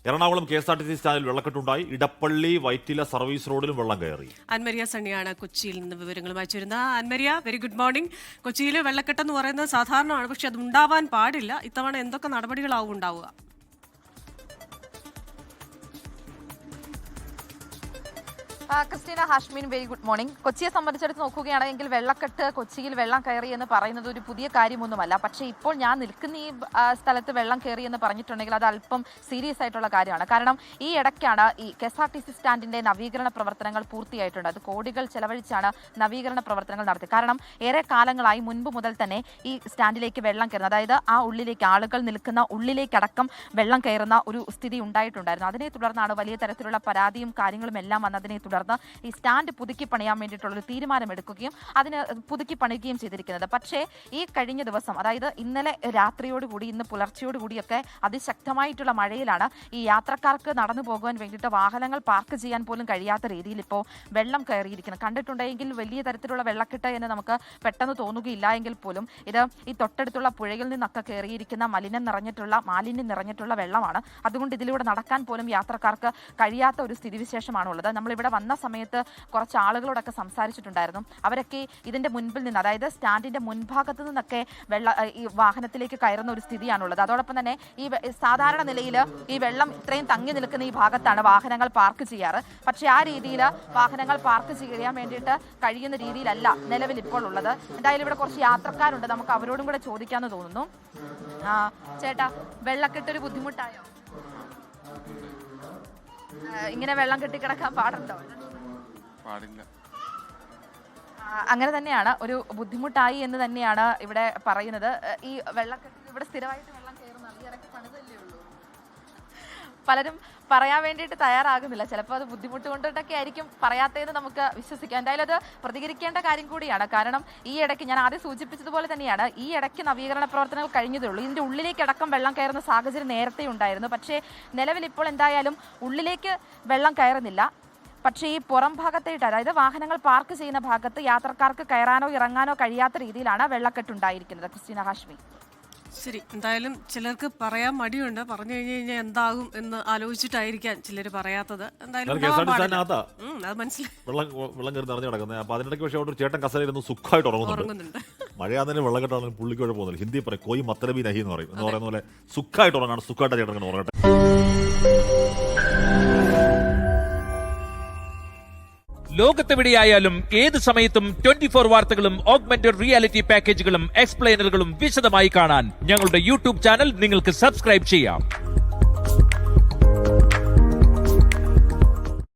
Ernakulam KSRTC സ്റ്റാൻഡിൽ വെള്ളക്കെട്ടുണ്ടായി. Edappally Vyttila service റോഡിലും വെള്ളം കയറി. അൻമരിയ സണ്ണിയാണ് കൊച്ചിയിൽ നിന്ന് വിവരങ്ങളുമായി ചേരുന്നത്. Annmaria, very good morning. കൊച്ചിയിൽ വെള്ളക്കെട്ടെന്ന് പറയുന്നത് സാധാരണമാണ്, പക്ഷെ അത് ഉണ്ടാവാൻ പാടില്ല. ഇത്തവണ എന്തൊക്കെ നടപടികളാവും ഉണ്ടാവുക? Christina, Hashmin, very good morning. കൊച്ചിയെ സംബന്ധിച്ചിടത്ത് നോക്കുകയാണെങ്കിൽ വെള്ളക്കെട്ട്, കൊച്ചിയിൽ വെള്ളം കയറി എന്ന് പറയുന്നത് ഒരു പുതിയ കാര്യമൊന്നുമല്ല. പക്ഷേ ഇപ്പോൾ ഞാൻ നിൽക്കുന്ന ഈ സ്ഥലത്ത് വെള്ളം കയറി എന്ന് പറഞ്ഞിട്ടുണ്ടെങ്കിൽ അത് അല്പം സീരിയസ് ആയിട്ടുള്ള കാര്യമാണ്. കാരണം ഈ ഇടയ്ക്കാണ് ഈ KSRTC സ്റ്റാൻഡിന്റെ നവീകരണ പ്രവർത്തനങ്ങൾ പൂർത്തിയായിട്ടുണ്ട്. അത് കോടികൾ ചെലവഴിച്ചാണ് നവീകരണ പ്രവർത്തനങ്ങൾ നടത്തിയത്. കാരണം ഏറെ കാലങ്ങളായി മുൻപ് മുതൽ തന്നെ ഈ സ്റ്റാൻഡിലേക്ക് വെള്ളം കയറുന്നത്, അതായത് ആ ഉള്ളിലേക്ക് ആളുകൾ നിൽക്കുന്ന ഉള്ളിലേക്കടക്കം വെള്ളം കയറുന്ന ഒരു സ്ഥിതി ഉണ്ടായിട്ടുണ്ടായിരുന്നു. അതിനെ തുടർന്നാണ് വലിയ തരത്തിലുള്ള പരാതിയും കാര്യങ്ങളും എല്ലാം വന്നതിനെ തുടർന്ന് ഈ സ്റ്റാൻഡ് പുതുക്കി പണിയാൻ വേണ്ടിയിട്ടുള്ളൊരു തീരുമാനമെടുക്കുകയും അതിന് പുതുക്കി പണിയുകയും ചെയ്തിരിക്കുന്നത്. പക്ഷേ ഈ കഴിഞ്ഞ ദിവസം, അതായത് ഇന്നലെ രാത്രിയോടുകൂടി ഇന്ന് പുലർച്ചയോടുകൂടിയൊക്കെ അതിശക്തമായിട്ടുള്ള മഴയിലാണ് ഈ യാത്രക്കാർക്ക് നടന്നു പോകാൻ വേണ്ടിയിട്ട് വാഹനങ്ങൾ പാർക്ക് ചെയ്യാൻ പോലും കഴിയാത്ത രീതിയിൽ ഇപ്പോൾ വെള്ളം കയറിയിരിക്കുന്നത്. കണ്ടിട്ടുണ്ടെങ്കിൽ വലിയ തരത്തിലുള്ള വെള്ളക്കെട്ട് എന്ന് നമുക്ക് പെട്ടെന്ന് തോന്നുകയില്ല എങ്കിൽ പോലും ഇത് ഈ തൊട്ടടുത്തുള്ള പുഴയിൽ നിന്നൊക്കെ കയറിയിരിക്കുന്ന മാലിന്യം നിറഞ്ഞിട്ടുള്ള വെള്ളമാണ്. അതുകൊണ്ട് ഇതിലൂടെ നടക്കാൻ പോലും യാത്രക്കാർക്ക് കഴിയാത്ത ഒരു സ്ഥിതിവിശേഷമാണുള്ളത്. നമ്മളിവിടെ വന്ന സമയത്ത് കുറച്ച് ആളുകളോടൊക്കെ സംസാരിച്ചിട്ടുണ്ടായിരുന്നു. അവരൊക്കെ ഇതിന്റെ മുൻപിൽ നിന്ന്, അതായത് സ്റ്റാൻഡിന്റെ മുൻഭാഗത്ത് നിന്നൊക്കെ ഈ വാഹനത്തിലേക്ക് കയറുന്ന ഒരു സ്ഥിതിയാണുള്ളത്. അതോടൊപ്പം തന്നെ ഈ സാധാരണ നിലയിൽ ഈ വെള്ളം ഇത്രയും തങ്ങി നിൽക്കുന്ന ഈ ഭാഗത്താണ് വാഹനങ്ങൾ പാർക്ക് ചെയ്യാറ്. പക്ഷേ ആ രീതിയിൽ വാഹനങ്ങൾ പാർക്ക് ചെയ്യാൻ വേണ്ടിയിട്ട് കഴിയുന്ന രീതിയിലല്ല നിലവിൽ ഇപ്പോൾ ഉള്ളത്. എന്തായാലും ഇവിടെ കുറച്ച് യാത്രക്കാരുണ്ട്, നമുക്ക് അവരോടും കൂടെ ചോദിക്കാമെന്ന് തോന്നുന്നു. ചേട്ടാ, വെള്ളക്കെട്ടൊരു ബുദ്ധിമുട്ടായോ? ഇങ്ങനെ വെള്ളം കെട്ടിക്കിടക്കാൻ പാടുണ്ടോ? പാടില്ല. അങ്ങനെ തന്നെയാണ്, ഒരു ബുദ്ധിമുട്ടായി എന്ന് തന്നെയാണ് ഇവിടെ പറയുന്നത്. ഈ വെള്ളക്കെട്ടിൽ ഇവിടെ സ്ഥിരമായിട്ട് വെള്ളം കയറുന്നത് ഈ ഇടയ്ക്ക് പണിതല്ലേ ഉള്ളൂ. പലരും പറയാൻ വേണ്ടിയിട്ട് തയ്യാറാകുന്നില്ല. ചിലപ്പോൾ അത് ബുദ്ധിമുട്ട് കൊണ്ടിട്ടൊക്കെ ആയിരിക്കും പറയാത്തതെന്ന് നമുക്ക് വിശ്വസിക്കാം. എന്തായാലും അത് പ്രതികരിക്കേണ്ട കാര്യം കൂടിയാണ്. കാരണം ഈ ഇടയ്ക്ക് ഞാൻ ആദ്യം സൂചിപ്പിച്ചതുപോലെ തന്നെയാണ്, ഈ ഇടയ്ക്ക് നവീകരണ പ്രവർത്തനങ്ങൾ കഴിഞ്ഞതേ ഉള്ളൂ. ഇതിൻ്റെ ഉള്ളിലേക്കടക്കം വെള്ളം കയറുന്ന സാഹചര്യം നേരത്തെ ഉണ്ടായിരുന്നു. പക്ഷേ നിലവിൽ ഇപ്പോൾ എന്തായാലും ഉള്ളിലേക്ക് വെള്ളം കയറുന്നില്ല. പക്ഷേ ഈ പുറം ഭാഗത്തായിട്ട്, അതായത് വാഹനങ്ങൾ പാർക്ക് ചെയ്യുന്ന ഭാഗത്ത് യാത്രക്കാർക്ക് കയറാനോ ഇറങ്ങാനോ കഴിയാത്ത രീതിയിലാണ് വെള്ളക്കെട്ടുണ്ടായിരിക്കുന്നത്. ക്രിസ്റ്റീന, ഹാഷ്മി. ശരി, എന്തായാലും ചിലർക്ക് പറയാൻ മടിയുണ്ട്. പറഞ്ഞു കഴിഞ്ഞാൽ എന്താകും എന്ന് ആലോചിച്ചിട്ടായിരിക്കാം ചിലർ പറയാത്തത്. എന്തായാലും അത് മനസ്സിലായി, വെള്ളം കയറി നിറഞ്ഞു കിടക്കുന്നത്. അപ്പൊ അതിനിടയ്ക്ക് പക്ഷേ അവിടെ ഒരു ചേട്ടൻ കസേരയിരുന്നു സുഖമായിട്ട് ഉറങ്ങുന്നുണ്ട്. മഴയാണെങ്കിലും വെള്ളക്കെട്ടാണെങ്കിലും പുള്ളിക്ക് കുഴപ്പമൊന്നുമില്ല. ഹിന്ദി പറയും കോയി മത്തലബി നഹി എന്ന് പറയും. എന്ന് പറയുന്ന പോലെ സുഖമായിട്ട് ഉറങ്ങാണ്. സുഖമായിട്ട് ചേട്ടൻ ഉറങ്ങട്ടെ. ലോകത്തെവിടെയായാലും ഏത് സമയത്തും 24 വാർത്തകളും ഓഗ്മെന്റഡ് റിയാലിറ്റി പാക്കേജുകളും എക്സ്പ്ലെയിനറുകളും വിശദമായി കാണാൻ ഞങ്ങളുടെ YouTube ചാനൽ നിങ്ങൾക്ക് സബ്സ്ക്രൈബ് ചെയ്യാം.